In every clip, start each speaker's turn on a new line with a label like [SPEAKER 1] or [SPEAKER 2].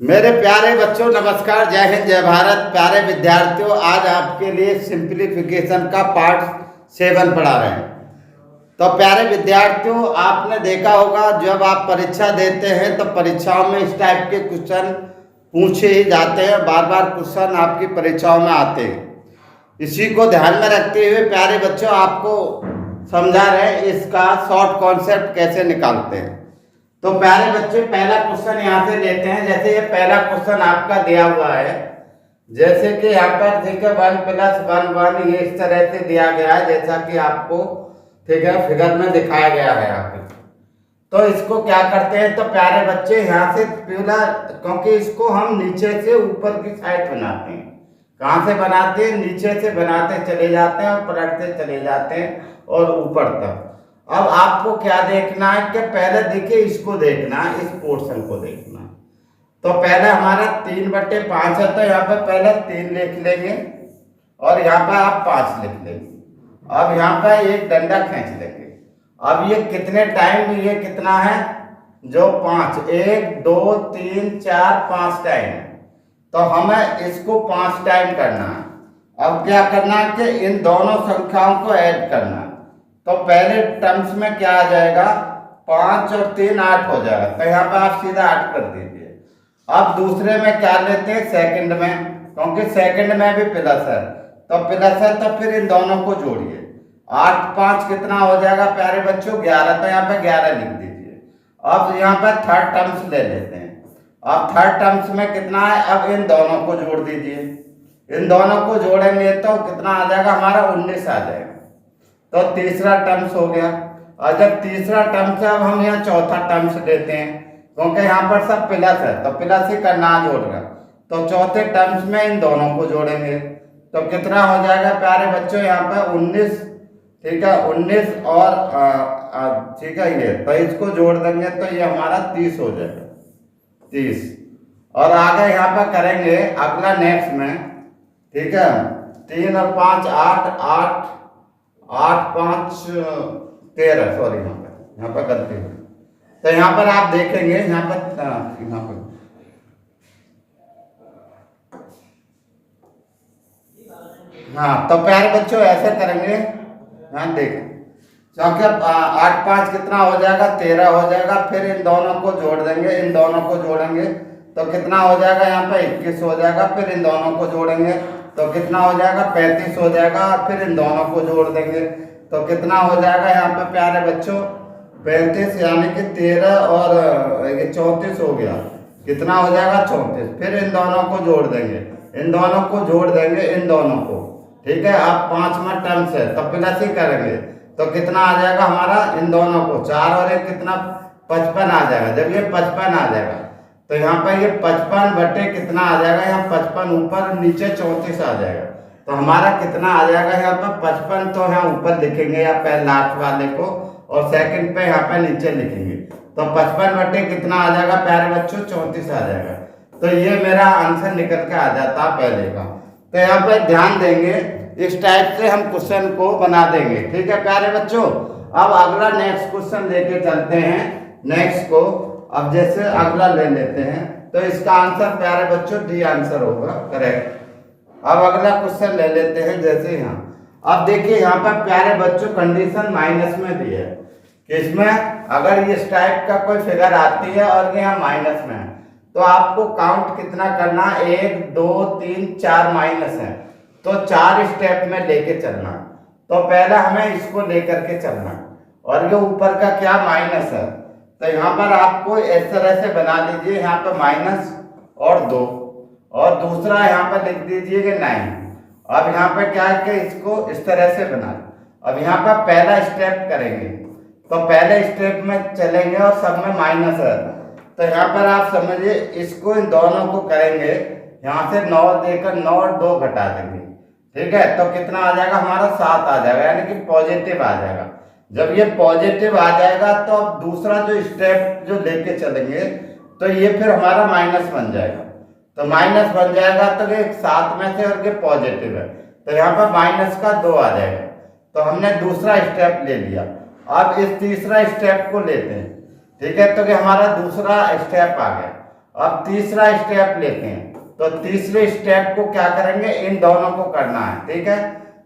[SPEAKER 1] मेरे प्यारे बच्चों, नमस्कार, जय हिंद, जय भारत। प्यारे विद्यार्थियों, आज आपके लिए सिंप्लीफिकेशन का पार्ट 7 पढ़ा रहे हैं। तो प्यारे विद्यार्थियों, आपने देखा होगा जब आप परीक्षा देते हैं तो परीक्षाओं में इस टाइप के क्वेश्चन पूछे ही जाते हैं। बार बार क्वेश्चन आपकी परीक्षाओं में आते हैं। इसी को ध्यान में रखते हुए प्यारे बच्चों आपको समझा रहे हैं इसका शॉर्ट कॉन्सेप्ट कैसे निकालते हैं। तो प्यारे बच्चे, पहला क्वेश्चन यहाँ से लेते हैं। जैसे ये पहला क्वेश्चन आपका दिया हुआ है, जैसे कि यहाँ पर ठीक है 1 + 1 1, ये इस तरह से दिया गया है जैसा कि आपको ठीक है फिगर में दिखाया गया है यहाँ पे। तो इसको क्या करते हैं, तो प्यारे बच्चे यहाँ से पहला, क्योंकि इसको हम नीचे से ऊपर की साइड बनाते हैं। कहाँ से बनाते हैं? नीचे से बनाते चले जाते हैं और पलटते चले जाते हैं और ऊपर तक। अब आपको क्या देखना है कि पहले देखिए इसको देखना है, इस पोर्शन को देखना है। तो पहले हमारा 3/5 है, तो यहाँ पे पहले 3 लिख लेंगे और यहाँ पे आप 5 लिख लेंगे। अब यहाँ पे एक डंडा खींच लेंगे। अब ये कितने टाइम, ये कितना है जो 5, 1 2 3 4 5 टाइम, तो हमें इसको 5 टाइम करना है। अब क्या करना है कि इन दोनों संख्याओं को ऐड करना है। तो पहले टर्म्स में क्या आ जाएगा, 5 और 3 8 हो जाएगा। तो यहाँ पे आप सीधा 8 कर दीजिए। अब दूसरे में क्या लेते हैं, सेकंड में, क्योंकि सेकंड में भी प्लस है, तो प्लस है तो फिर इन दोनों को जोड़िए। 8 5 कितना हो जाएगा प्यारे बच्चों, 11। तो यहाँ पे 11 लिख दीजिए। अब यहाँ पे थर्ड टर्म्स ले लेते हैं। अब थर्ड टर्म्स में कितना है, अब इन दोनों को जोड़ दीजिए। इन दोनों को जोड़ेंगे तो कितना आ जाएगा हमारा, 19 आ जाएगा। तो तीसरा टर्म्स हो गया। और जब तीसरा टर्म्स है, अब हम यहाँ चौथा टर्म्स लेते हैं, क्योंकि यहाँ पर सब प्लस है तो प्लस ही करना जोड़ेगा। तो चौथे टर्म्स में इन दोनों को जोड़ेंगे तो कितना हो जाएगा प्यारे बच्चों, यहाँ पे 19, ठीक है 19 और ठीक है ये, तो इसको जोड़ देंगे तो ये हमारा 30 हो जाएगा, 30। और आगे यहाँ पर करेंगे अगला नेक्स्ट में, ठीक है 3 और 5 8 8 8 5 13, सॉरी यहाँ पर गलती है। तो यहाँ पर आप देखेंगे, यहाँ पर हाँ, तो प्यारे बच्चों ऐसे करेंगे। हाँ देखें, क्योंकि 8 5 कितना हो जाएगा, 13 हो जाएगा। फिर इन दोनों को जोड़ देंगे, इन दोनों को जोड़ेंगे तो कितना हो जाएगा, यहाँ पे 21 हो जाएगा। फिर इन दोनों को जोड़ेंगे तो कितना हो जाएगा, 35 हो जाएगा। और फिर इन दोनों को जोड़ देंगे तो कितना हो जाएगा यहाँ पे प्यारे बच्चों, 35, यानी कि 13 और 34 हो गया। कितना हो जाएगा, 34। फिर इन दोनों को जोड़ देंगे, इन दोनों को जोड़ देंगे, इन दोनों को, ठीक है। अब 5वां टर्म्स है तो प्लस ही करेंगे तो कितना आ जाएगा हमारा, इन दोनों को 4 और 1 कितना, 55 आ जाएगा। जब ये 55 आ जाएगा तो यहाँ पर ये 55 बटे कितना आ जाएगा, यहाँ 55 ऊपर, नीचे 34 आ जाएगा। तो हमारा कितना आ जाएगा यहाँ पर 55, तो यहाँ ऊपर लिखेंगे या पहले लास्ट वाले को, और सेकंड पे यहाँ पे नीचे लिखेंगे। तो 55 बटे कितना आ जाएगा प्यारे बच्चों, 34 आ जाएगा। तो ये मेरा आंसर निकल के आ जाता पहले का। तो यहाँ पे ध्यान देंगे, इस टाइप से हम क्वेश्चन को बना देंगे, ठीक है प्यारे बच्चों। अब अगला नेक्स्ट क्वेश्चन लेके चलते हैं, नेक्स्ट को। अब जैसे अगला ले लेते हैं, तो इसका आंसर प्यारे बच्चों डी आंसर होगा, करेक्ट। अब अगला क्वेश्चन ले लेते हैं, जैसे यहाँ अब देखिए यहाँ पर प्यारे बच्चों कंडीशन माइनस में दी है कि इसमें अगर ये इस टाइप का कोई फिगर आती है और यहाँ माइनस में है, तो आपको काउंट कितना करना, 1 2 3 4 माइनस है, तो 4 स्टेप में लेके चलना। तो पहले हमें इसको लेकर के चलना, और ये ऊपर का क्या माइनस है, तो यहाँ पर आपको इस तरह से बना लीजिए, यहाँ पर माइनस और 2, और दूसरा यहाँ पर लिख दीजिए कि 9। अब यहाँ पे क्या है कि इसको इस तरह से बना। अब यहाँ पर पहला स्टेप करेंगे, तो पहले स्टेप में चलेंगे और सब में माइनस है, तो यहाँ पर आप समझिए इसको इन दोनों को करेंगे, यहाँ से 9 देकर 9 और 2 घटा देंगे, ठीक है। तो कितना आ जाएगा हमारा, 7 आ जाएगा, यानी कि पॉजिटिव आ जाएगा। जब ये पॉजिटिव आ जाएगा तो अब दूसरा जो स्टेप जो लेके चलेंगे तो ये फिर हमारा माइनस बन जाएगा। तो माइनस बन जाएगा तो ये 7 में से और ये पॉजिटिव है, तो यहाँ पर माइनस का 2 आ जाएगा। तो हमने दूसरा स्टेप ले लिया। अब इस तीसरा स्टेप को लेते हैं, ठीक है। तो कि हमारा दूसरा स्टेप आ गया। अब तीसरा स्टेप लेते हैं, तो तीसरे स्टेप को क्या करेंगे, इन दोनों को करना है, ठीक है।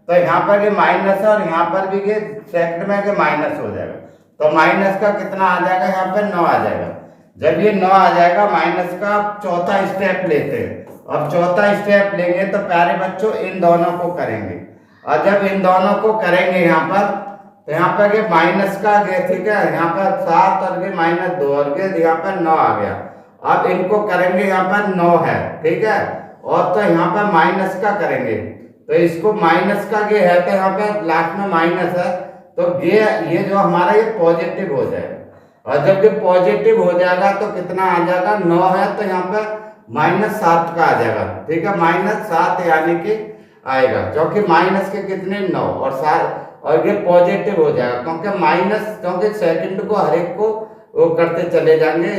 [SPEAKER 1] तो यहाँ पर ये माइनस है और यहाँ पर भी ये सेकंड में ये माइनस हो जाएगा, तो माइनस का कितना आ जाएगा, यहाँ पर 9 आ जाएगा। जब ये 9 आ जाएगा, माइनस का चौथा स्टेप लेते हैं। अब चौथा स्टेप लेंगे तो प्यारे बच्चों इन दोनों को करेंगे, और जब इन दोनों को करेंगे यहाँ पर, तो यहाँ पर ये माइनस का ये, ठीक है, यहाँ पर 7 और ये -2 और ये यहाँ पर 9 आ गया। अब इनको करेंगे, यहाँ पर 9 है, ठीक है, और तो यहाँ पर माइनस का करेंगे, तो इसको माइनस का ये है, तो यहाँ पर लास्ट में माइनस है, तो ये जो हमारा ये पॉजिटिव हो जाएगा। और जब ये पॉजिटिव हो जाएगा तो कितना आ जाएगा, 9 है, तो यहाँ पर -7 का आ जाएगा, ठीक है, -7 यानी कि आएगा, क्योंकि माइनस के कितने 9 और 7, और ये पॉजिटिव हो जाएगा, क्योंकि माइनस, क्योंकि सेकंड को हर एक को वो करते चले जाएंगे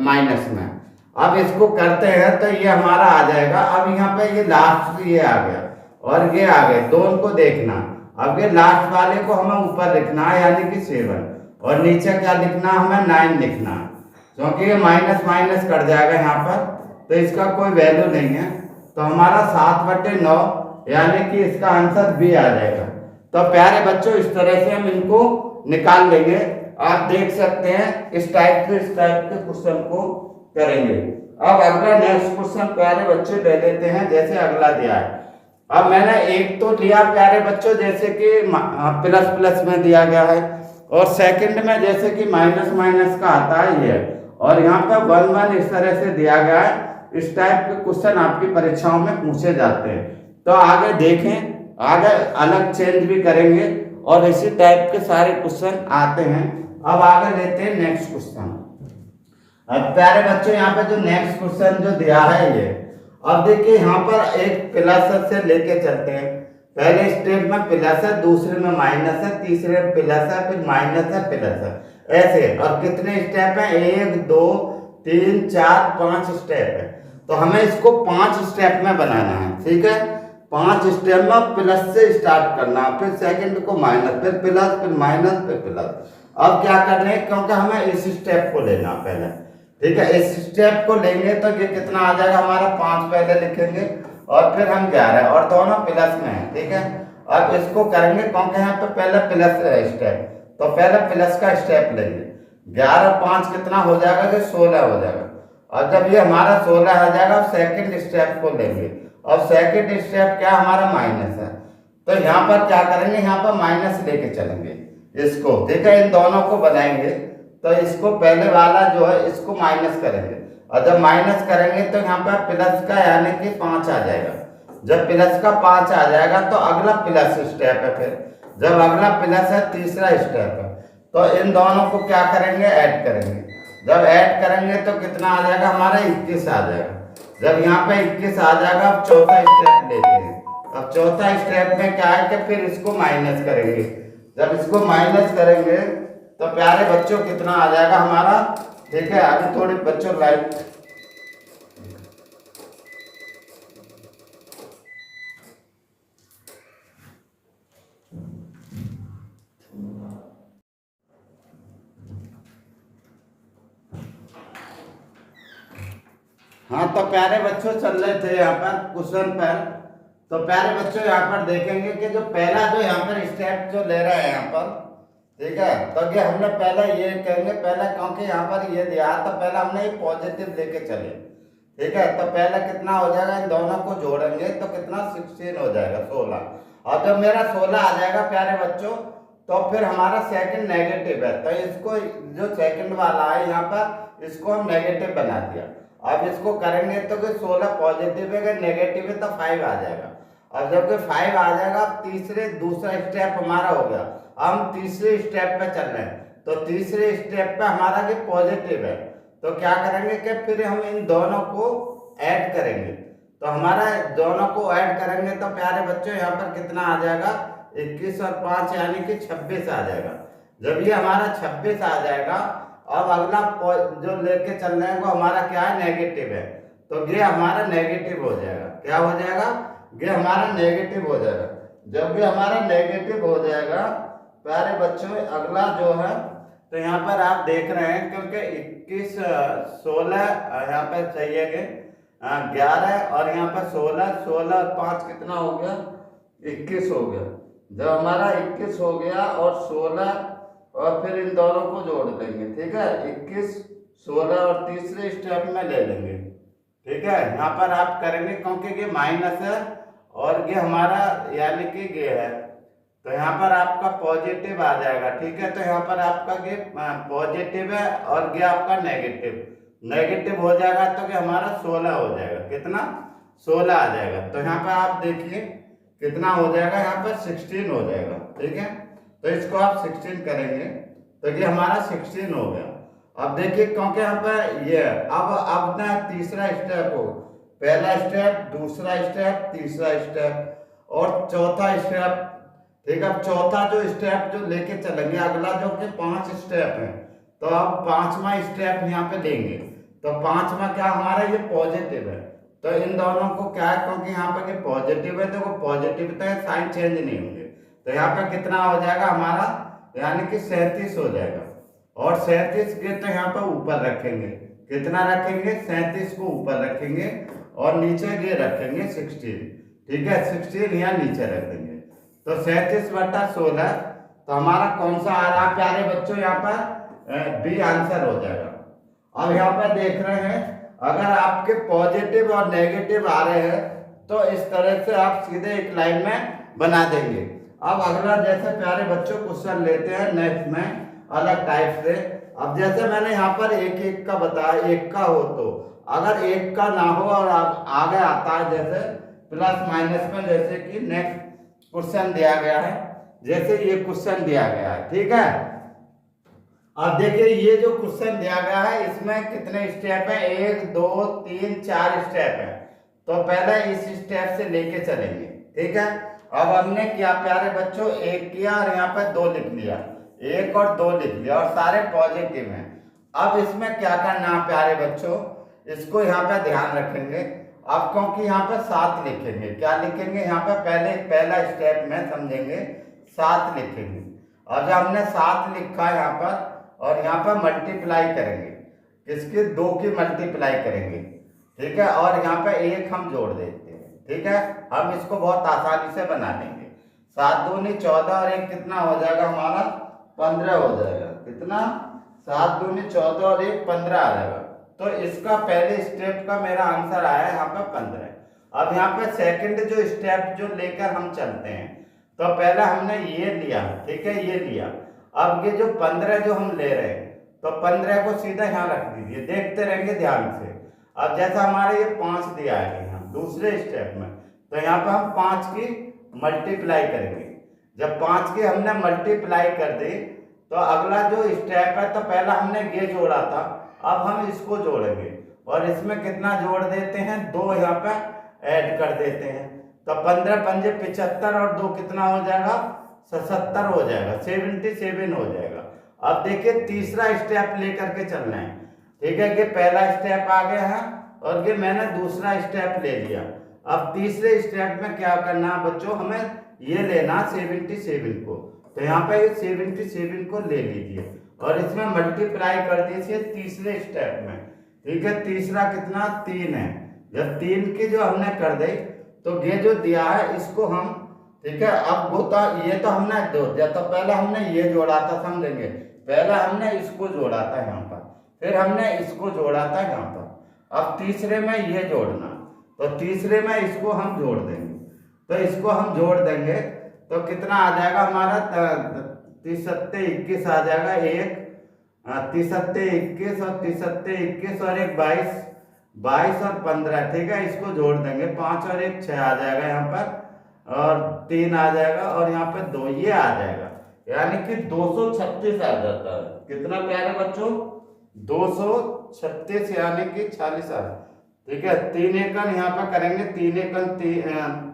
[SPEAKER 1] माइनस में। अब इसको करते हैं तो ये हमारा आ जाएगा। अब यहाँ पे ये लास्ट ये आ गया और ये आ गए, दोनों को देखना। अब ये लास्ट वाले को हमें ऊपर लिखना है, यानी कि 7, और नीचे क्या लिखना, हमें 9 लिखना, क्योंकि ये माइनस माइनस कट जाएगा यहाँ पर, तो इसका कोई वैल्यू नहीं है, तो हमारा 7/9 यानी कि इसका आंसर बी आ जाएगा। तो प्यारे बच्चों, इस तरह से हम इनको निकाल लेंगे। आप देख सकते हैं इस टाइप के क्वेश्चन को करेंगे। अब अगला नेक्स्ट क्वेश्चन प्यारे बच्चों ले लेते हैं, जैसे अगला दिया है। अब मैंने एक तो लिया प्यारे बच्चों, जैसे कि प्लस प्लस में दिया गया है, और सेकंड में जैसे कि माइनस माइनस का आता है ये, और यहाँ पे 1 1 इस तरह से दिया गया है। इस टाइप के क्वेश्चन आपकी परीक्षाओं में पूछे जाते हैं। तो आगे देखें, आगे अलग चेंज भी करेंगे और इसी टाइप के सारे क्वेश्चन आते हैं। अब आगे लेते हैं नेक्स्ट क्वेश्चन। अब प्यारे बच्चों, यहाँ पे जो नेक्स्ट क्वेश्चन जो दिया है ये, अब देखिए यहाँ पर एक प्लस से लेके चलते हैं। पहले स्टेप में प्लस है, दूसरे में माइनस है, तीसरे में प्लस है, फिर माइनस है, प्लस है, ऐसे। और कितने स्टेप है, 1 2 3 4 5 स्टेप है। तो हमें इसको 5 स्टेप में बनाना है, ठीक है। 5 स्टेप में प्लस से स्टार्ट करना, फिर सेकंड को माइनस, फिर प्लस, फिर माइनस, फिर प्लस। अब क्या करना है, क्योंकि हमें इस स्टेप को लेना पहले, ठीक है। इस स्टेप को लेंगे तो ये कितना आ जाएगा हमारा, 5 पहले लिखेंगे और फिर हम 11, और दोनों प्लस में है, ठीक है। अब इसको करेंगे, क्योंकि यहाँ पे पहले प्लस स्टेप, तो पहले प्लस का स्टेप लेंगे। 11 5 कितना हो जाएगा, जो 16 हो जाएगा। और जब ये हमारा 16 आ जाएगा, सेकंड स्टेप को लेंगे, और सेकंड स्टेप क्या हमारा, माइनस है। तो यहाँ पर क्या करेंगे, यहाँ पर माइनस लेके चलेंगे इसको, ठीक है। इन दोनों को बनाएंगे, तो इसको पहले वाला जो है इसको माइनस करेंगे, और जब माइनस करेंगे तो यहाँ पर प्लस का यानी कि 5 आ जाएगा। जब प्लस का 5 आ जाएगा तो अगला प्लस स्टेप है, फिर जब अगला प्लस है, तीसरा स्टेप है, तो इन दोनों को क्या करेंगे, ऐड करेंगे। जब ऐड करेंगे तो कितना आ जाएगा हमारा, 21 आ जाएगा। जब यहाँ पे 21 आ जाएगा, अब चौथा स्टेप लेते हैं। अब चौथा स्टेप में क्या है कि फिर इसको माइनस करेंगे। जब इसको माइनस करेंगे तो प्यारे बच्चों कितना आ जाएगा हमारा, ठीक है। अभी थोड़ी बच्चों लाइट, हाँ, तो प्यारे बच्चों चल रहे थे यहाँ पर क्वेश्चन पर। तो प्यारे बच्चों यहाँ पर देखेंगे कि जो पहला जो यहाँ पर स्टेप जो ले रहा है यहाँ पर, ठीक है, तो ये हमने पहले ये कहेंगे, पहले क्योंकि यहाँ पर ये दिया तो पहले हमने ये पॉजिटिव लेके चले, ठीक है। तो पहले कितना हो जाएगा, इन दोनों को जोड़ेंगे तो कितना 16 हो जाएगा, 16। और जब मेरा 16 आ जाएगा प्यारे बच्चों, तो फिर हमारा सेकंड नेगेटिव है, तो इसको जो सेकंड वाला है यहाँ पर, इसको हम नेगेटिव बना दिया। अब इसको करेंगे तो 16 पॉजिटिव है, अगर नेगेटिव है तो 5 आ जाएगा। अब जब 5 आ जाएगा, दूसरा स्टेप हमारा हो गया। हम तीसरे स्टेप पे चल रहे हैं, तो तीसरे स्टेप पे हमारा ये पॉजिटिव है, तो क्या करेंगे कि फिर हम इन दोनों को ऐड करेंगे। तो हमारा दोनों को ऐड करेंगे तो प्यारे बच्चों यहाँ पर कितना आ जाएगा, 21 और 5 यानी कि 26 आ जाएगा। जब ये हमारा 26 आ जाएगा, अब अगला जो लेके चल रहे हैं वो हमारा क्या है, नेगेटिव है, तो ये हमारा नेगेटिव हो जाएगा। क्या हो जाएगा, ये हमारा नेगेटिव हो जाएगा। जब ये हमारा नेगेटिव हो जाएगा प्यारे बच्चों, अगला जो है तो यहाँ पर आप देख रहे हैं क्योंकि 21 16 यहाँ पर चाहिए 11 और यहाँ पर 16 16 5 कितना हो गया 21 हो गया। जब हमारा 21 हो गया और 16 और फिर इन दोनों को जोड़ देंगे, ठीक है, 21 16 और तीसरे स्टेप में ले लेंगे, ठीक है। यहाँ पर आप करेंगे क्योंकि ये माइनस है और ये हमारा यानी कि ये है, तो यहाँ पर आपका पॉजिटिव आ जाएगा, ठीक है। तो यहाँ पर आपका ये पॉजिटिव है और ये आपका नेगेटिव हो जाएगा, तो ये हमारा 16 हो जाएगा, कितना 16 आ जाएगा। तो यहाँ पर आप देखिए कितना हो जाएगा, यहाँ पर 16 हो जाएगा, ठीक है। तो इसको आप 16 करेंगे तो ये हमारा 16 हो गया। अब देखिए क्योंकि यहाँ पर ये अब ना तीसरा स्टेप हो, पहला स्टेप, दूसरा स्टेप, तीसरा स्टेप और चौथा स्टेप, ठीक है। अब चौथा जो स्टेप जो लेके चलेंगे, अगला जो कि 5 स्टेप है, तो अब 5वां स्टेप यहाँ पे लेंगे। तो 5वां क्या हमारा ये पॉजिटिव है, तो इन दोनों को क्या है, क्योंकि यहाँ पे पॉजिटिव है तो वो पॉजिटिव तो है, साइन चेंज नहीं होंगे। तो यहाँ पे कितना हो जाएगा हमारा, यानी कि 37 हो जाएगा। और 37 के तो यहाँ पे ऊपर रखेंगे, कितना रखेंगे 37 को ऊपर रखेंगे और नीचे ये रखेंगे 16, ठीक है, 16 यहाँ नीचे रख देंगे। तो 37/16 तो हमारा कौन सा आ रहा है प्यारे बच्चों, यहाँ पर बी आंसर हो जाएगा। अब यहाँ पर देख रहे हैं अगर आपके पॉजिटिव और नेगेटिव आ रहे हैं तो इस तरह से आप सीधे एक लाइन में बना देंगे। अब अगला जैसे प्यारे बच्चों क्वेश्चन लेते हैं नेक्स्ट में अलग टाइप से। अब जैसे मैंने यहाँ पर एक एक का बताया, एक का हो तो अगर एक का ना हो और आगे आता है जैसे प्लस माइनस में, जैसे कि नेक्स्ट क्वेश्चन दिया गया है, जैसे ये क्वेश्चन दिया गया है, ठीक है। अब देखिए ये जो क्वेश्चन दिया गया है इसमें कितने स्टेप है, 1 2 3 4 स्टेप है। तो पहले इस स्टेप से लेके चलेंगे, ठीक है। अब हमने क्या प्यारे बच्चों, एक किया और यहाँ पर 2 लिख लिया, 1 और 2 लिख लिया और सारे पॉजिटिव हैं। अब इसमें क्या करना है प्यारे बच्चों, इसको यहाँ पे ध्यान रखेंगे। अब क्योंकि यहाँ पे 7 लिखेंगे, क्या लिखेंगे यहाँ पे, पहला स्टेप में समझेंगे 7 लिखेंगे। और जब हमने 7 लिखा है यहाँ पर और यहाँ पर मल्टीप्लाई करेंगे, किसकी 2 की मल्टीप्लाई करेंगे, ठीक है। और यहाँ पे 1 हम जोड़ देते हैं, ठीक है। हम इसको बहुत आसानी से बना लेंगे, 7 दूनी 14 और 1 कितना हो जाएगा हमारा 15 हो जाएगा, कितना 7 दूनी 14 और 1 15 आ जाएगा। तो इसका पहले स्टेप का मेरा आंसर आया यहाँ पे 15। अब यहाँ पे सेकंड जो स्टेप जो लेकर हम चलते हैं, तो पहले हमने ये लिया, ठीक है, ये लिया। अब ये जो 15 जो हम ले रहे हैं, तो 15 को सीधा यहाँ रख दीजिए, देखते रहेंगे ध्यान से। अब जैसा हमारे ये 5 दिया है यहाँ दूसरे स्टेप में, तो यहाँ पे हम 5 की मल्टीप्लाई करेंगे। जब 5 की हमने मल्टीप्लाई कर दी तो अगला जो स्टेप है, तो पहला हमने ये जोड़ा था, अब हम इसको जोड़ेंगे और इसमें कितना जोड़ देते हैं, 2 यहाँ पे ऐड कर देते हैं। तो 15 पंजे 75 और 2 कितना हो जाएगा 77 हो जाएगा, 77 हो जाएगा। अब देखिए तीसरा स्टेप लेकर के चलना है, ठीक है। कि पहला स्टेप आ गया है और ये मैंने दूसरा स्टेप ले लिया। अब तीसरे स्टेप में क्या करना है बच्चों, हमें ये लेना 77 को, तो यहाँ पे 77 को ले लीजिए और इसमें मल्टीप्लाई कर दीजिए तीसरे स्टेप में, ठीक है। तीसरा कितना 3 है, जब 3 की जो हमने कर दी तो ये जो दिया है इसको हम, ठीक है। अब वो तो ये तो हमने जोड़ दिया, तो पहले हमने ये जोड़ा था, समझेंगे, पहले हमने इसको जोड़ा था यहाँ पर, फिर हमने इसको जोड़ा था यहाँ पर। अब तीसरे में ये जोड़ना, तो तीसरे में इसको हम जोड़ देंगे, तो इसको हम जोड़ देंगे तो कितना आ जाएगा हमारा 30 सत्ते 21 आ जाएगा, 30 सत्ते 21 और 30 सत्ते 21 और 1 22 और 15, ठीक है। इसको जोड़ देंगे, 5 और 1 6 आ जाएगा यहाँ पर और 3 आ जाएगा और यहाँ पे 2 ये आ जाएगा, यानी कि 236 आ जाता है। कितना प्यारे बच्चों 236 यानी कि 46 आ, ठीक है। 3 एकन यहाँ पर करेंगे, 3 एकन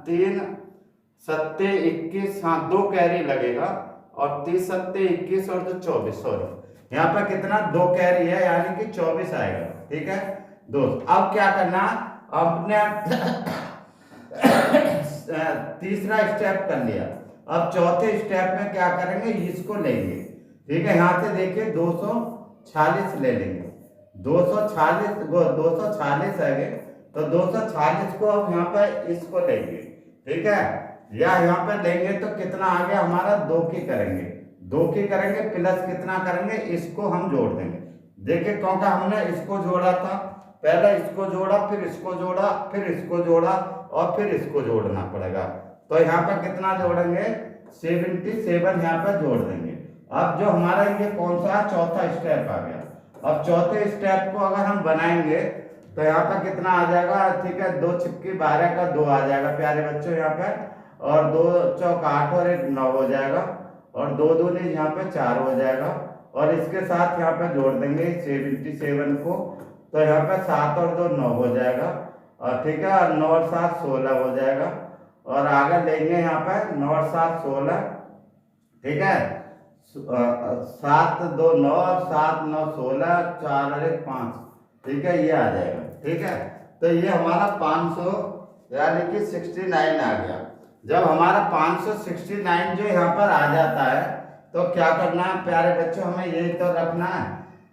[SPEAKER 1] 3 सत्ते 21, हाँ 2 कैरी लगेगा और 30 सत्ते 21 और 2 24, सॉरी यहाँ पर कितना 2 कैरी है यानी कि 24 आएगा, ठीक है दोस्त। अब क्या करना, अपने तीसरा स्टेप कर लिया। अब चौथे स्टेप में क्या करेंगे, इसको लेंगे, ठीक है, यहाँ से देखिए 246 ले लेंगे, 246 है, तो 246 को अब यहाँ पर इसको लेंगे, ठीक है, या यहाँ पर लेंगे तो कितना आ गया हमारा, 2 की करेंगे, 2 की करेंगे प्लस कितना करेंगे, इसको हम जोड़ देंगे। देखिए क्योंकि हमने इसको जोड़ा था, पहले इसको जोड़ा, फिर इसको जोड़ा, फिर इसको जोड़ा और फिर इसको जोड़ना पड़ेगा। तो यहाँ पर कितना जोड़ेंगे, 77 यहाँ पर जोड़ देंगे। अब जो हमारा ये कौन सा चौथा स्टेप आ गया, अब चौथे स्टेप को अगर हम बनाएंगे तो यहाँ पर कितना आ जाएगा, ठीक है, 2 छिपकी 12 का 2 आ जाएगा प्यारे बच्चों यहाँ पे, और 2 चौक 8 और 1 9 हो जाएगा, और 2 दूनी यहाँ पे 4 हो जाएगा, और इसके साथ यहाँ पे जोड़ देंगे 77 को, तो यहाँ पे 7 और 2 9 हो जाएगा, और ठीक है, और 9 और 7 16 हो जाएगा, और आगे लेंगे यहाँ पे 9 और 7 16, ठीक है, 7 2 9 और 7 9 16, 4 और 1 5, ठीक है, ये आ जाएगा, ठीक है। तो ये हमारा 500 यानी कि 69 आ गया। जब हमारा 569 जो यहाँ पर आ जाता है तो क्या करना है प्यारे बच्चों, हमें ये तो रखना है,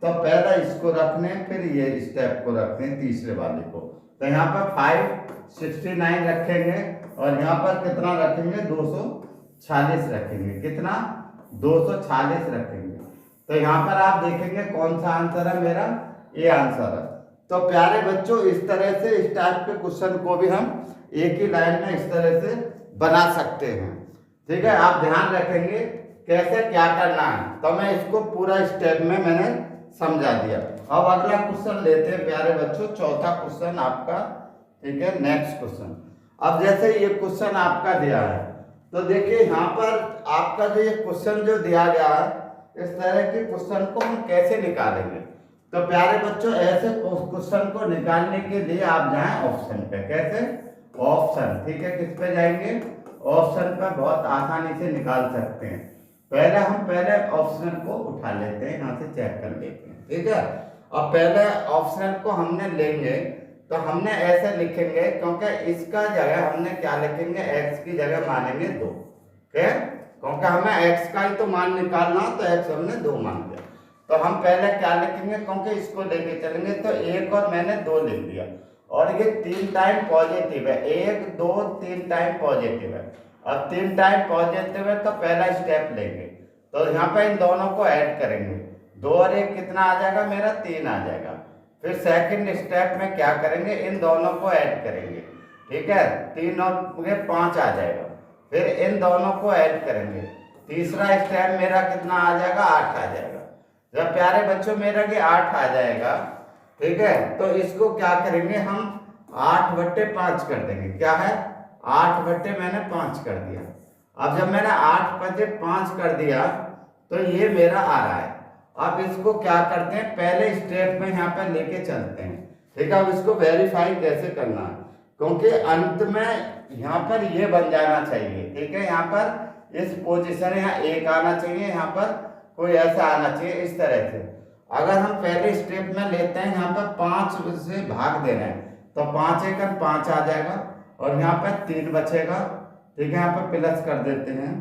[SPEAKER 1] तो पहले इसको रखने, फिर ये स्टेप को रखने, तीसरे वाले को। तो यहाँ पर 569 रखेंगे, और यहाँ पर कितना रखेंगे, 246 रखेंगे, कितना 246 रखेंगे। तो यहाँ पर आप देखेंगे कौन सा आंसर है मेरा, ये आंसर है। तो प्यारे बच्चों इस तरह से इस टाइप के क्वेश्चन को भी हम एक ही लाइन में इस तरह से बना सकते हैं, ठीक है। आप ध्यान रखेंगे कैसे क्या करना है, तो मैं इसको पूरा स्टेप में मैंने समझा दिया। अब अगला क्वेश्चन लेते हैं प्यारे बच्चों, चौथा क्वेश्चन आपका, ठीक है, नेक्स्ट क्वेश्चन। अब जैसे ये क्वेश्चन आपका दिया है, तो देखिए यहाँ पर आपका जो ये क्वेश्चन जो दिया गया है, इस तरह के क्वेश्चन को हम कैसे निकालेंगे। तो प्यारे बच्चों ऐसे क्वेश्चन को निकालने के लिए आप जाएं ऑप्शन पे, कैसे, ऑप्शन, ठीक है, किस पे जाएंगे, ऑप्शन पे बहुत आसानी से निकाल सकते हैं। पहले ऑप्शन को उठा लेते हैं, यहाँ से चेक कर लेते हैं, ठीक है। अब पहले ऑप्शन को हमने लेंगे तो हमने ऐसे लिखेंगे, क्योंकि इसका जगह हमने क्या लिखेंगे, x की जगह मानेंगे 2, ठीक है, क्योंकि हमें x का ही तो मान निकालना, तो x हमने 2 मान दिया। तो हम पहले क्या लिखेंगे, क्योंकि इसको लेके चलेंगे, तो 1 और मैंने 2 लिख दिया, और ये 3 टाइम पॉजिटिव है, 1 2 3 टाइम पॉजिटिव है। अब 3 टाइम पॉजिटिव है तो पहला स्टेप लेंगे, तो यहाँ पे इन दोनों को ऐड करेंगे, 2 और 1 कितना आ जाएगा मेरा, 3 आ जाएगा। फिर सेकंड स्टेप में क्या करेंगे, इन दोनों को ऐड करेंगे, ठीक है, 3 और 5 आ जाएगा। फिर इन दोनों को ऐड करेंगे, तीसरा स्टेप मेरा कितना आ जाएगा, 8 आ जाएगा। जब प्यारे बच्चों मेरा ये 8 आ जाएगा, ठीक है, तो इसको क्या करेंगे हम 8/5 कर देंगे, क्या है 8/ मैंने 5 कर दिया। अब जब मैंने 8/5 कर दिया तो ये मेरा आ रहा है। अब इसको क्या करते हैं, पहले स्टेप में यहाँ पर लेके चलते हैं, ठीक है। अब इसको वेरीफाई कैसे करना है, क्योंकि अंत में यहाँ पर ये बन जाना चाहिए, ठीक है, यहाँ पर इस पोजीशन यहाँ 1 आना चाहिए, यहाँ पर कोई ऐसा आना चाहिए इस तरह से। अगर हम पहले स्टेप में लेते हैं, यहाँ पर 5 से भाग दे रहे हैं, तो 5 एकड़ 5 आ जाएगा, और यहाँ पर 3 बचेगा, ठीक है, यहाँ पर प्लस कर देते हैं,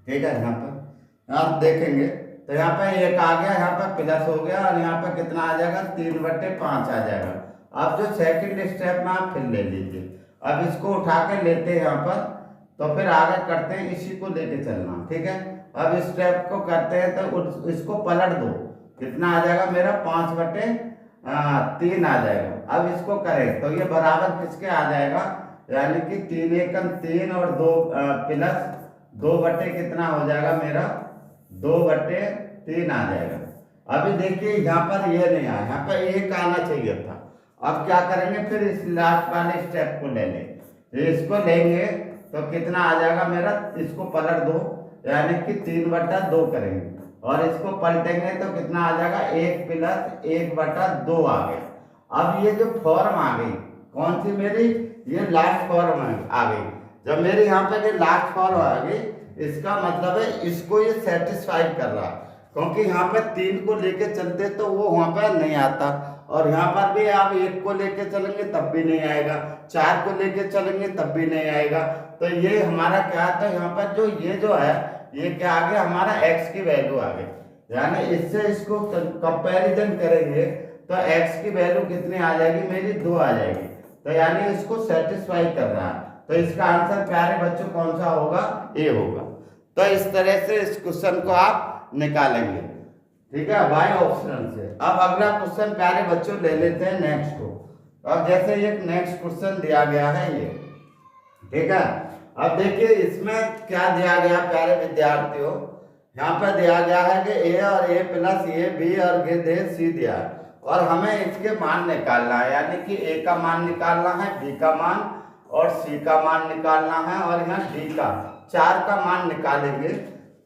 [SPEAKER 1] ठीक है। यहाँ पर आप देखेंगे तो यहाँ पर 1 आ गया, यहाँ पर प्लस हो गया, और यहाँ पर कितना आ जाएगा, 3/5 आ जाएगा। अब जो सेकंड स्टेप में आप फिर ले लीजिए, अब इसको उठा के लेते हैं यहाँ पर, तो फिर आगे करते हैं, इसी को लेके चलना, ठीक है। अब स्टेप को करते हैं तो इसको पलट दो, कितना आ जाएगा मेरा 5/3 आ जाएगा। अब इसको करें तो ये बराबर किसके आ जाएगा, यानी कि 3 एकम 3 और 2 प्लस 2/ कितना हो जाएगा मेरा 2/3 आ जाएगा। अभी देखिए यहाँ पर ये नहीं आया, यहाँ पर 1 आना चाहिए था। अब क्या करेंगे, फिर इस लास्ट वाले स्टेप को ले लें, इसको लेंगे तो कितना आ जाएगा मेरा, इसको पलट दो, यानी कि 3/2 करेंगे, और इसको पलटेंगे तो कितना आ जाएगा 1 + 1/2 आ गया। अब ये जो फॉर्म आ गई कौन सी मेरी, ये लास्ट फॉर्म आ गई। जब मेरे यहाँ पे ये लास्ट फॉर्म आ गई, इसका मतलब है इसको ये सेटिस्फाई कर रहा, क्योंकि यहाँ पे 3 को लेके चलते तो वो वहाँ पे नहीं आता, और यहाँ पर भी आप 1 को लेके चलेंगे तब भी नहीं आएगा, 4 को लेके चलेंगे तब भी नहीं आएगा। तो ये हमारा क्या था, यहाँ पर जो ये जो है ये क्या आ गया हमारा x की वैल्यू आ गई। यानी इससे इसको कंपैरिजन करेंगे तो x की वैल्यू कितनी आ जाएगी मेरी 2 आ जाएगी। तो यानी इसको सेटिस्फाई कर रहा है। तो इसका आंसर प्यारे बच्चों कौन सा होगा? ए होगा। तो इस तरह से इस क्वेश्चन को आप निकालेंगे, ठीक है, बाय ऑप्शन से। अब अगला क्वेश्चन प्यारे बच्चों ले लेते हैं नेक्स्ट को। अब जैसे एक नेक्स्ट क्वेश्चन दिया गया है ये, ठीक है। अब देखिए इसमें क्या दिया गया प्यारे विद्यार्थियों, यहाँ पर दिया गया है कि ए और ए प्लस ए बी और दे सी दिया है और हमें इसके मान निकालना है। यानी कि ए का मान निकालना है, बी का मान और सी का मान निकालना है और यहाँ डी का, 4 का मान निकालेंगे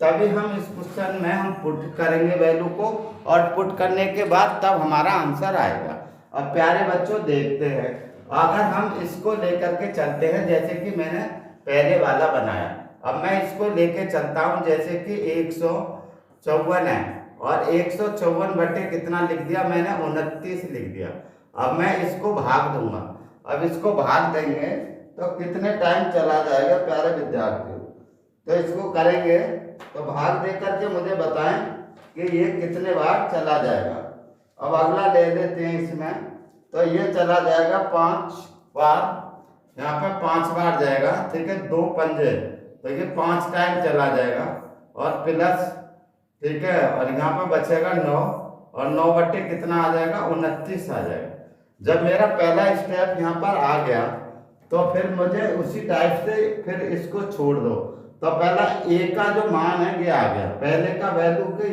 [SPEAKER 1] तभी हम इस क्वेश्चन में हम पुट करेंगे वैल्यू को, और पुट करने के बाद तब हमारा आंसर आएगा। अब प्यारे बच्चों देखते हैं, अगर हम इसको लेकर के चलते हैं जैसे कि मैंने पहले वाला बनाया, अब मैं इसको लेके चलता हूं जैसे कि 154 है और 154 बटे कितना लिख दिया मैंने 29 लिख दिया। अब मैं इसको भाग दूंगा, अब इसको भाग देंगे तो कितने टाइम चला जाएगा प्यारे विद्यार्थियों। तो इसको करेंगे तो भाग दे करके मुझे बताएं कि ये कितने बार चला जाएगा। अब अगला ले लेते हैं इसमें, तो ये चला जाएगा 5 बार, यहाँ पे 5 बार जाएगा, ठीक है, 2 पंजे, तो ये 5 टाइम चला जाएगा और प्लस, ठीक है, और यहाँ पे बचेगा 9 और 9 बटे कितना आ जाएगा 29 आ जाएगा। जब मेरा पहला स्टेप यहाँ पर आ गया तो फिर मुझे उसी टाइप से फिर इसको छोड़ दो। तो पहला ए का जो मान है ये आ गया, पहले का वैल्यू के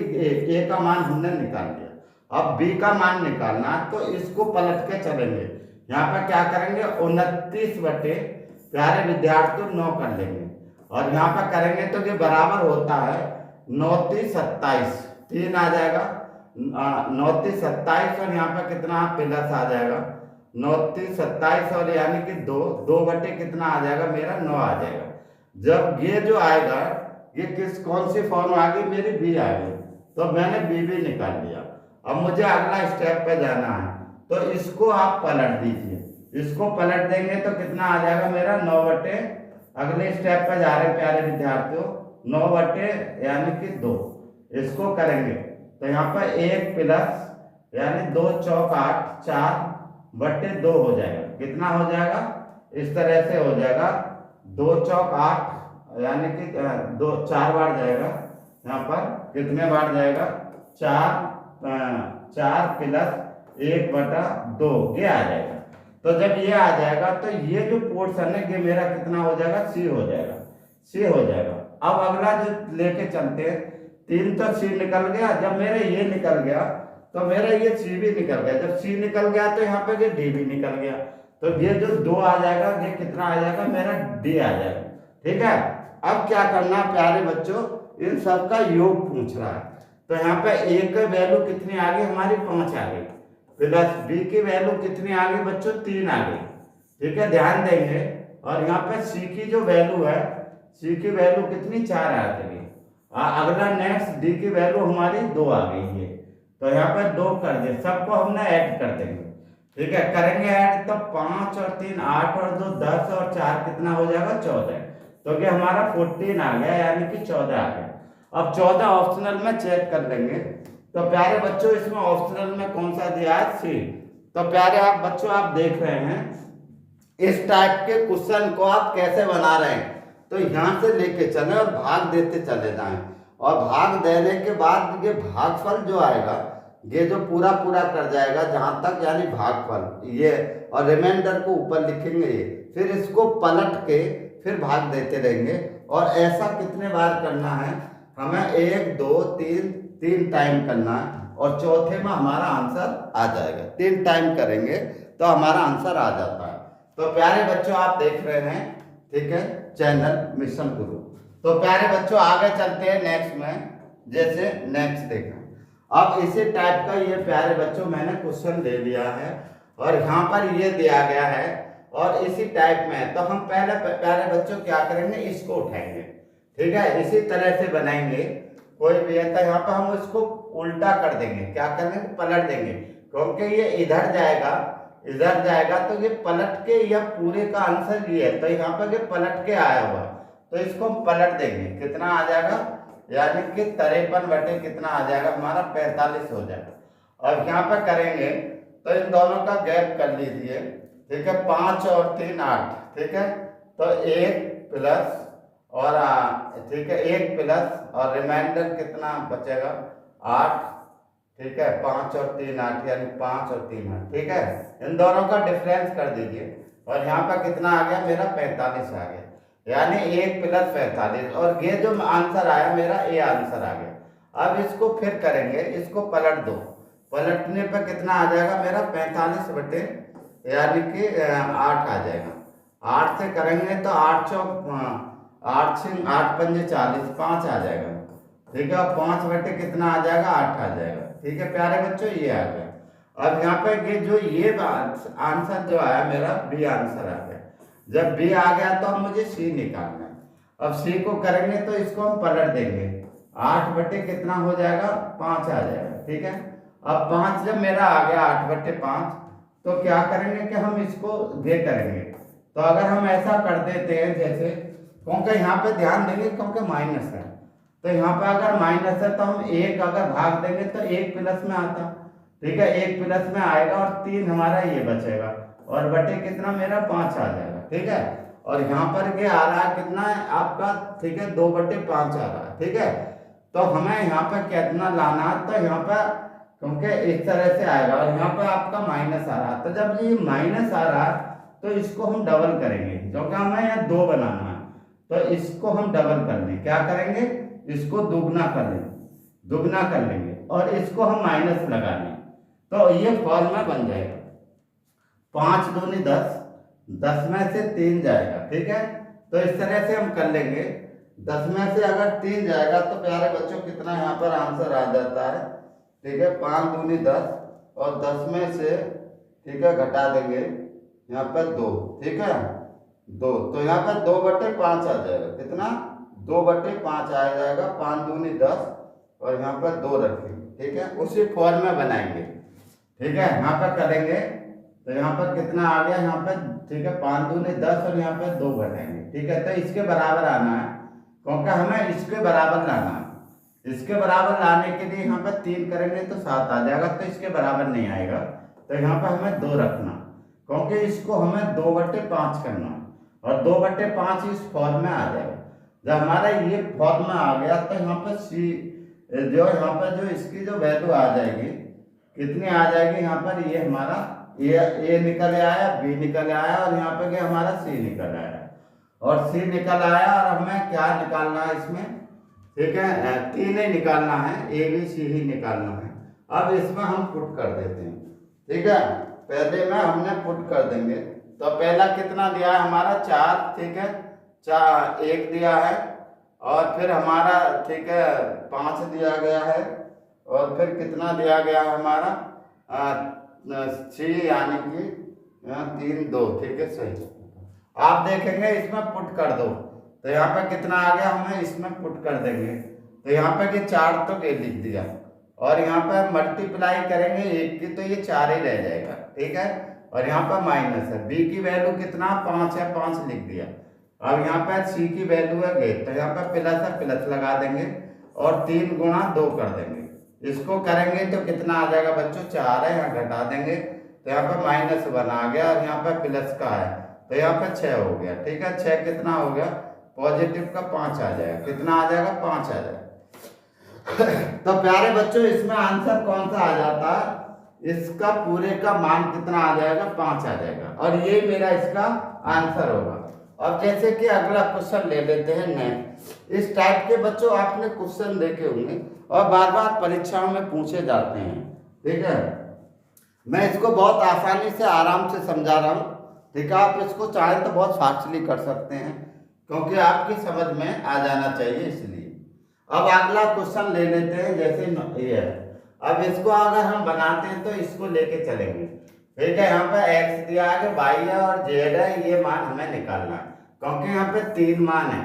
[SPEAKER 1] ए का मान हमने निकाल लिया। अब बी का मान निकालना है तो इसको पलट के चलेंगे, यहाँ पर क्या करेंगे 29 बटे प्यारे विद्यार्थियों 9 कर लेंगे और यहाँ पर करेंगे तो ये बराबर होता है 9 3 27, 3 आ जाएगा 9 3 27 और यहाँ पर कितना प्लस आ जाएगा 9 3 27 और यानी कि 2 बटे कितना आ जाएगा मेरा 9 आ जाएगा। जब ये जो आएगा ये कौन सी फॉर्म आ गई मेरी बी आ गई, तो मैंने बी भी निकाल लिया। अब मुझे अगला स्टेप पे जाना है तो इसको आप पलट दीजिए, इसको पलट देंगे तो कितना आ जाएगा मेरा 9 बटे, अगले स्टेप पे जा रहे प्यारे विद्यार्थियों 9 बटे यानी कि 2, इसको करेंगे तो यहाँ पर 1 प्लस यानी 2 चौक 8, 4 बटे 2 हो जाएगा, कितना हो जाएगा इस तरह से हो जाएगा 2 चौक 8 यानी कि 4 बार जाएगा, यहाँ पर कितने बार जाएगा 4 प्लस 1 बटा 2 ये आ जाएगा। तो जब ये आ जाएगा तो ये जो पोर्शन है ये मेरा कितना हो जाएगा सी हो जाएगा, सी हो जाएगा। अब अगला जो लेके चलते हैं 3 तो सी निकल गया, जब मेरा ये निकल गया तो मेरा ये सी भी निकल गया, जब सी निकल गया तो यहाँ पे ये डी भी निकल गया, तो ये जो 2 आ जाएगा ये कितना आ जाएगा मेरा डी आ जाएगा, ठीक है। अब क्या करना प्यारे बच्चों, इन सब का योग पूछ रहा है, तो यहाँ पे ए की वैल्यू कितनी आ गई हमारी 5 आ गई, प्लस बी की वैल्यू कितनी आ गई बच्चों 3 आ गई, ठीक है, ध्यान देंगे। और यहाँ पे सी की जो वैल्यू है, सी की वैल्यू कितनी 4 आ गई। अगला नेक्स्ट डी की वैल्यू हमारी 2 आ गई है, तो यहाँ पे 2 कर दे, सबको हमने ऐड कर देंगे, ठीक है, करेंगे ऐड तो 5 और 3 8 और 2 10 और 4 कितना हो जाएगा 14, तो ये हमारा 14 आ गया यानी कि 14 आ गया। अब 14 ऑप्शनल में चेक कर लेंगे, तो प्यारे बच्चों इसमें ऑप्शनल में कौन सा दिया है सी। तो प्यारे आप बच्चों आप देख रहे हैं इस टाइप के क्वेश्चन को आप कैसे बना रहे हैं, तो यहाँ से लेके चले और भाग देते चले जाएं, और भाग देने के बाद ये भागफल जो आएगा ये जो पूरा पूरा कर जाएगा जहाँ तक यानी भागफल ये, और रिमाइंडर को ऊपर लिखेंगे ये, फिर इसको पलट के फिर भाग देते रहेंगे। और ऐसा कितने बार करना है हमें 1 2 3 टाइम करना है, और चौथे में हमारा आंसर आ जाएगा। 3 टाइम करेंगे तो हमारा आंसर आ जाता है। तो प्यारे बच्चों आप देख रहे हैं, ठीक है, चैनल मिशन गुरु। तो प्यारे बच्चों आगे चलते हैं नेक्स्ट में, जैसे नेक्स्ट देखा अब इसी टाइप का ये प्यारे बच्चों मैंने क्वेश्चन ले लिया है और यहाँ पर ये दिया गया है और इसी टाइप में, तो हम पहले प्यारे बच्चों क्या करेंगे इसको उठाएंगे, ठीक है, इसी तरह से बनाएंगे। कोई भी है तो यहाँ पर हम इसको उल्टा कर देंगे, क्या करेंगे पलट देंगे, क्योंकि ये इधर जाएगा तो ये पलट के, या पूरे का आंसर ये है तो यहाँ पर ये पलट के आया हुआ, तो इसको हम पलट देंगे, कितना आ जाएगा यानी कि 53 बटे कितना आ जाएगा हमारा 45 हो जाएगा। अब यहाँ पे करेंगे तो इन दोनों का गैप कर लीजिए, ठीक है, 5 और 3 8, ठीक है, तो 1 प्लस और ठीक है 1 प्लस और रिमाइंडर कितना बचेगा 8, ठीक है, 5 और 3 8 यानी 5 और 3 8, ठीक है। इन दोनों का डिफरेंस कर दीजिए और यहाँ पर कितना आ गया मेरा 45 आ गया, यानी 1 प्लस 45, और ये जो आंसर आया मेरा ये आंसर आ गया। अब इसको फिर करेंगे, इसको पलट दो, पलटने पर कितना आ जाएगा मेरा 45 बटे यानी कि 8 आ जाएगा। 8 से करेंगे तो 8 चौक 8 पंजे 40, 5 आ जाएगा, ठीक है, और 5 बटे कितना आ जाएगा 8 आ जाएगा, ठीक है प्यारे बच्चों, ये आ गया। अब यहाँ पे ये आंसर जो आया मेरा बी आंसर आ गया। जब बी आ गया तो अब मुझे सी निकालना है। अब सी को करेंगे तो इसको हम पलट देंगे, 8 बटे कितना हो जाएगा 5 आ जाएगा, ठीक है। अब 5 जब मेरा आ गया 8 बटे 5, तो क्या करेंगे कि हम इसको ये करेंगे, तो अगर हम ऐसा कर देते हैं जैसे, क्योंकि यहाँ पे ध्यान देंगे क्योंकि माइनस है, तो यहाँ पे अगर माइनस है तो हम 1 अगर भाग देंगे तो 1 प्लस में आता, ठीक है, 1 प्लस में आएगा और 3 हमारा ये बचेगा और बटे कितना मेरा 5 आ जाएगा, ठीक है। और यहाँ पर ये आ रहा है कितना है आपका, ठीक है, 2 बटे 5 आ रहा है, ठीक है। तो हमें यहाँ पर कितना लाना है, तो यहाँ पर क्योंकि इस तरह से आएगा और यहाँ पर आपका माइनस आ रहा है, तो जब ये माइनस आ रहा है तो इसको हम डबल करेंगे, क्योंकि हमें यहाँ 2 बनाना है, तो इसको हम डबल कर लेंगे, क्या करेंगे, इसको दुगना कर लेंगे, दुगना कर लेंगे और इसको हम माइनस लगा लेंगे, तो ये फॉर्मूला बन जाएगा 5 दूनी 10, 10 में से 3 जाएगा, ठीक है। तो इस तरह से हम कर लेंगे, 10 में से अगर 3 जाएगा तो प्यारे बच्चों कितना यहाँ पर आंसर आ जाता है, ठीक है, 5 दूनी 10 और 10 में से, ठीक है, घटा देंगे यहाँ पर 2, ठीक है, 2, तो यहाँ पर 2 बटे 5 आ जाएगा, कितना 2 बटे 5 आ जाएगा, 5 दूनी 10 और यहाँ पर 2 रखेंगे, ठीक है, उसी फॉर्म में बनाएंगे, ठीक है। यहाँ पर करेंगे तो यहाँ पर कितना आ गया यहाँ पर, ठीक है, 5 दूनी 10 और यहाँ पर 2 घटाएंगे, ठीक है, तो इसके बराबर आना है, क्योंकि हमें इसके बराबर लाना है। इसके बराबर लाने के लिए यहाँ पर 3 करेंगे तो 7 आ जाएगा, तो इसके बराबर नहीं आएगा, तो यहाँ पर हमें 2 रखना, क्योंकि इसको हमें 2 बटे 5 करना और 2 बटे 5 इस फॉर्म में आ जाएगा। जब हमारा ये फॉर्म में आ गया तो यहाँ पर सी जो यहाँ पर जो इसकी जो वैल्यू आ जाएगी कितनी आ जाएगी, यहाँ पर ये हमारा ए निकल आया, बी निकल आया और यहाँ पर क्या हमारा सी निकल आया, और सी निकल आया और हमें क्या निकालना है इसमें, ठीक है, 3 ही निकालना है, ए बी सी ही निकालना है। अब इसमें हम पुट कर देते हैं, ठीक है, पहले में हमने पुट कर देंगे, तो पहला कितना दिया है हमारा 4, ठीक है, 4 1 दिया है और फिर हमारा, ठीक है, 5 दिया गया है और फिर कितना दिया गया है हमारा 6 यानी कि 3 2, ठीक है, सही। आप देखेंगे इसमें पुट कर दो तो यहाँ पे कितना आ गया, हमें इसमें पुट कर देंगे, तो यहाँ पे कि 4 तो के लिख दिया और यहाँ पे मल्टीप्लाई करेंगे 1 की तो ये 4 ही रह जाएगा, ठीक है, और यहाँ पर माइनस है, बी की वैल्यू कितना 5 है, 5 लिख दिया। अब यहाँ पर सी की वैल्यू है गेट, तो यहाँ पर प्लस है, प्लस लगा देंगे और 3 गुणा 2 कर देंगे, इसको करेंगे तो कितना आ जाएगा बच्चों 4 है, यहाँ घटा देंगे तो यहाँ पर -1 आ गया और यहाँ पर प्लस का है तो यहाँ पर 6 हो गया, ठीक है, 6 कितना हो गया पॉजिटिव का 5 आ जाएगा, कितना आ जाएगा 5 आ जाएगा। तो प्यारे बच्चों इसमें आंसर कौन सा आ जाता है, इसका पूरे का मान कितना आ जाएगा 5 आ जाएगा और ये मेरा इसका आंसर होगा। अब जैसे कि अगला क्वेश्चन ले लेते हैं नेक्स्ट। इस टाइप के बच्चों आपने क्वेश्चन देखे होंगे और बार बार परीक्षाओं में पूछे जाते हैं, ठीक है। मैं इसको बहुत आसानी से आराम से समझा रहा हूँ, ठीक है, आप इसको चाहे तो बहुत फास्टली कर सकते हैं क्योंकि आपकी समझ में आ जाना चाहिए इसलिए। अब अगला क्वेश्चन ले लेते हैं, जैसे ये है, अब इसको अगर हम बनाते हैं तो इसको लेके चलेंगे, ठीक है, यहाँ पे x दिया है, y है और z है, ये मान हमें निकालना है क्योंकि यहाँ पे 3 मान है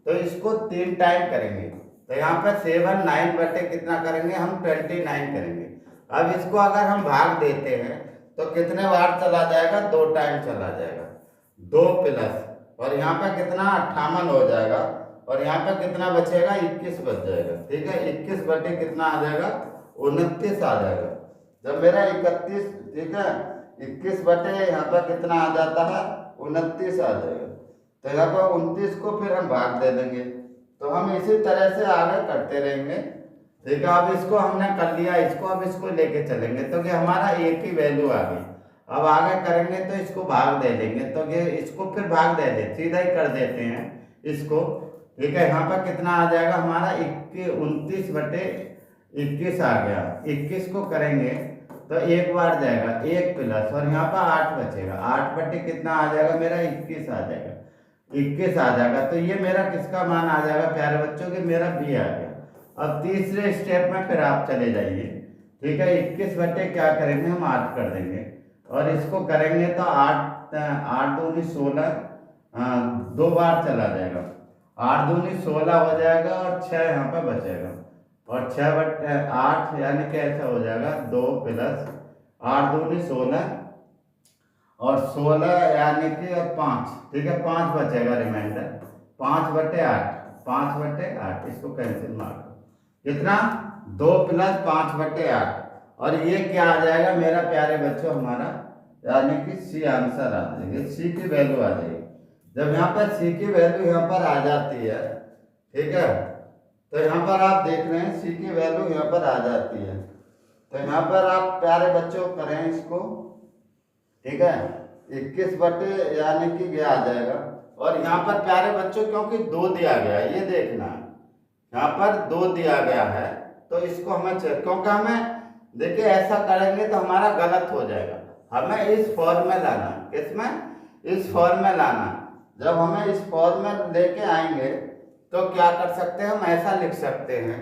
[SPEAKER 1] तो इसको 3 टाइम करेंगे, तो यहाँ पे 7 9 बटे कितना करेंगे हम 29 करेंगे। अब इसको अगर हम भाग देते हैं तो कितने बार चला जाएगा 2 टाइम चला जाएगा, 2 प्लस और यहाँ पे कितना 58 हो जाएगा और यहाँ पे कितना बचेगा, 21 बच जाएगा। ठीक है, 21 बटे कितना आ जाएगा, 29 आ जाएगा। जब मेरा 31, ठीक है, 21 बटे यहाँ पर कितना आ जाता है, 29 आ जाएगा। तो यहाँ पर 29 को फिर हम भाग दे देंगे। तो हम इसी तरह से आगे करते रहेंगे। ठीक है, अब इसको हमने कर लिया, इसको अब इसको लेके चलेंगे तो कि हमारा एक ही वैल्यू आ गई। अब आगे करेंगे तो इसको भाग दे देंगे, तो ये इसको फिर भाग दे दे, सीधा ही कर देते हैं इसको। ठीक है, यहाँ पर कितना आ जाएगा हमारा, 29 बटे 21 आ गया। 21 को करेंगे तो एक बार जाएगा, 1 प्लस, और यहाँ पर 8 बचेगा। 8 बटे कितना आ जाएगा मेरा, 21 आ जाएगा। 21 आ जाएगा। तो ये मेरा किसका मान आ जाएगा प्यारे बच्चों के, मेरा बी आ गया। अब तीसरे स्टेप में फिर आप चले जाइए। ठीक है, 21 बटे क्या करेंगे हम, 8 कर देंगे, और इसको करेंगे तो 8 दूनी 16, 2 बार चला जाएगा, 8 दूनी 16 हो जाएगा, और 6 यहाँ पे बचेगा, और 6 बटे 8 यानी कि ऐसा हो जाएगा 2 प्लस 8 दूनी 16, और 16 यानी कि 5। ठीक है, 5 बचेगा रिमाइंडर, 5 बटे 8, 5 बटे 8, इसको कैंसिल मार दो, कितना, 2 प्लस 5 बटे 8, और ये क्या आ जाएगा मेरा प्यारे बच्चों हमारा, यानी कि सी आंसर आ जाएगी, सी की वैल्यू आ जाएगी। जब यहाँ पर सी की वैल्यू यहाँ पर आ जाती है, ठीक है, तो यहाँ पर आप देख रहे हैं सी की वैल्यू यहाँ पर आ जाती है। तो यहाँ पर आप प्यारे बच्चों करें इसको, ठीक है, 21 बटे यानी कि ये आ जाएगा, और यहाँ पर प्यारे बच्चों क्योंकि 2 दिया गया है, ये देखना है, यहाँ पर 2 दिया गया है, तो इसको हमें क्योंकि हमें देखिए ऐसा करेंगे तो हमारा गलत हो जाएगा। हमें इस फॉर्म में लाना, किसमें, इस फॉर्म में लाना। जब हमें इस फॉर्म में लेके आएंगे तो क्या कर सकते हैं, हम ऐसा लिख सकते हैं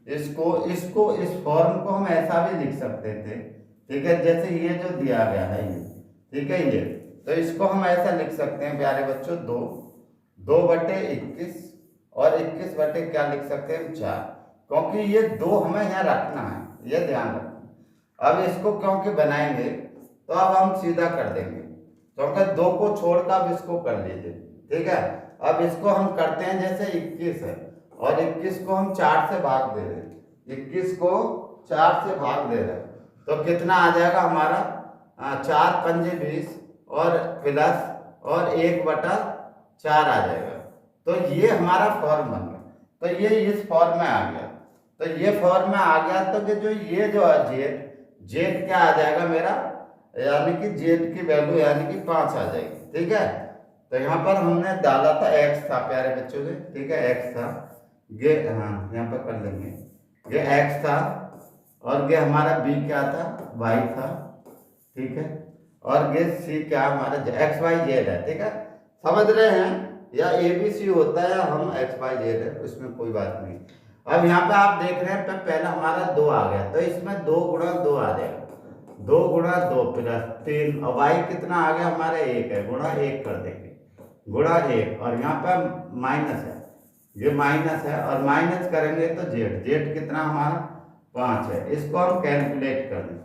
[SPEAKER 1] इसको इस फॉर्म को हम ऐसा भी लिख सकते थे। ठीक है, जैसे ये जो दिया गया है ये, ठीक है, ये तो इसको हम ऐसा लिख सकते हैं प्यारे बच्चों, 2 बटे 21, और 21 बटे क्या लिख सकते हैं, 4, क्योंकि ये 2 हमें यहाँ रखना है, ये ध्यान रखना। अब इसको क्योंकि बनाएंगे तो अब हम सीधा कर देंगे, क्योंकि 2 को छोड़कर अब इसको कर लीजिए। ठीक है, अब इसको हम करते हैं, जैसे 21 है, और 21 को हम 4 से भाग दे रहे हैं, 21 को 4 से भाग दे रहे हैं, तो कितना आ जाएगा हमारा, 4 पंजे 20, और प्लस और 1 बटा 4 आ जाएगा। तो ये हमारा फॉर्म बन गया, तो ये इस फॉर्म में आ गया। तो ये फॉर्म में आ गया, तो ये जो है जेड क्या आ जाएगा मेरा, यानी कि जेड की वैल्यू यानी कि 5 आ जाएगी। ठीक है, तो यहाँ पर हमने डाला था एक्स था प्यारे बच्चों से, ठीक है, एक्स था ये, हाँ यहाँ पर कर लेंगे, ये एक्स था, और ये हमारा बी क्या था, वाई था। ठीक है, और ये सी क्या हमारा एक्स वाई जेड है। ठीक है, समझ रहे हैं, या ए बी सी होता है, हम एक्स वाई जेड है, उसमें कोई बात नहीं। अब यहाँ पे आप देख रहे हैं तो पहला हमारा 2 आ गया, तो इसमें 2 गुणा 2 आ जाएगा, 2 गुणा 2 प्लस 3, और वाई कितना आ गया हमारे 1 है, गुणा 1 कर देंगे, गुणा 1, और यहाँ पर माइनस है, ये माइनस है, और माइनस करेंगे तो जेड कितना हमारा 5 है, इसको हम कैलकुलेट कर दें,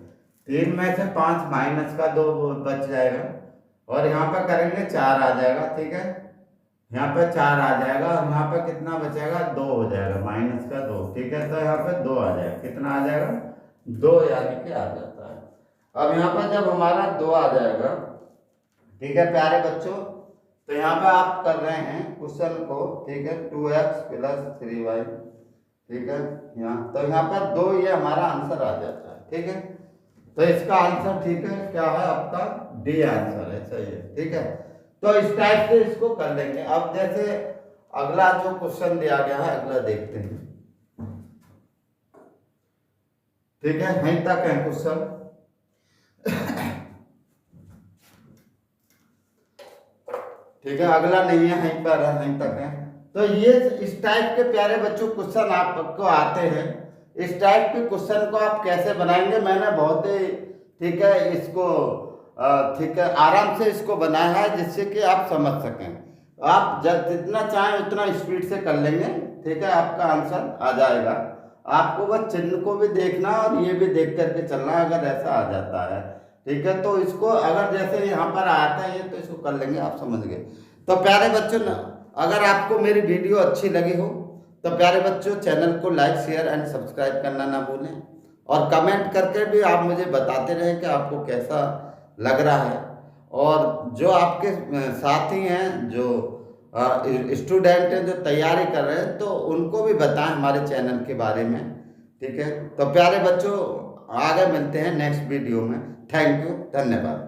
[SPEAKER 1] 3 में से 5 माइनस का 2 बच जाएगा, और यहाँ पर करेंगे 4 आ जाएगा। ठीक है, यहाँ पे 4 आ जाएगा, और यहाँ पे कितना बचेगा, 2 हो जाएगा, माइनस का 2। ठीक है, तो यहाँ पे 2 आ जाएगा, कितना आ जाएगा, 2 यानी कि आ जाता है। अब यहाँ पे जब हमारा 2 आ जाएगा, ठीक है प्यारे बच्चों, तो यहाँ पे आप कर रहे हैं क्वेश्चन को, ठीक है, 2x प्लस 3y, ठीक है, तो यहाँ पर 2, ये हमारा आंसर आ जाता है। ठीक है, तो इसका आंसर, ठीक है, क्या है आपका, डी आंसर है, सही है। ठीक है, तो इस टाइप से इसको कर लेंगे। अब जैसे अगला जो क्वेश्चन दिया गया है, अगला देखते हैं। ठीक है, यहीं तक है क्वेश्चन। ठीक है, अगला नहीं है, यहीं पर है, यहीं तक है। तो ये इस टाइप के प्यारे बच्चों क्वेश्चन आपको आते हैं। इस टाइप के क्वेश्चन को आप कैसे बनाएंगे, मैंने बहुत ही, ठीक है, इसको ठीक है आराम से इसको बनाया है, जिससे कि आप समझ सकें। आप जब जितना चाहें उतना स्पीड से कर लेंगे, ठीक है, आपका आंसर आ जाएगा। आपको बस चिन्ह को भी देखना और ये भी देख करके चलना, अगर ऐसा आ जाता है, ठीक है, तो इसको अगर जैसे यहाँ पर आता है तो इसको कर लेंगे, आप समझ गए। तो प्यारे बच्चों अगर आपको मेरी वीडियो अच्छी लगी हो तो प्यारे बच्चों चैनल को लाइक शेयर एंड सब्सक्राइब करना ना भूलें, और कमेंट करके भी आप मुझे बताते रहें कि आपको कैसा लग रहा है। और जो आपके साथी हैं, जो स्टूडेंट हैं जो तैयारी कर रहे हैं, तो उनको भी बताएं हमारे चैनल के बारे में। ठीक है, तो प्यारे बच्चों आगे मिलते हैं नेक्स्ट वीडियो में। थैंक यू, धन्यवाद।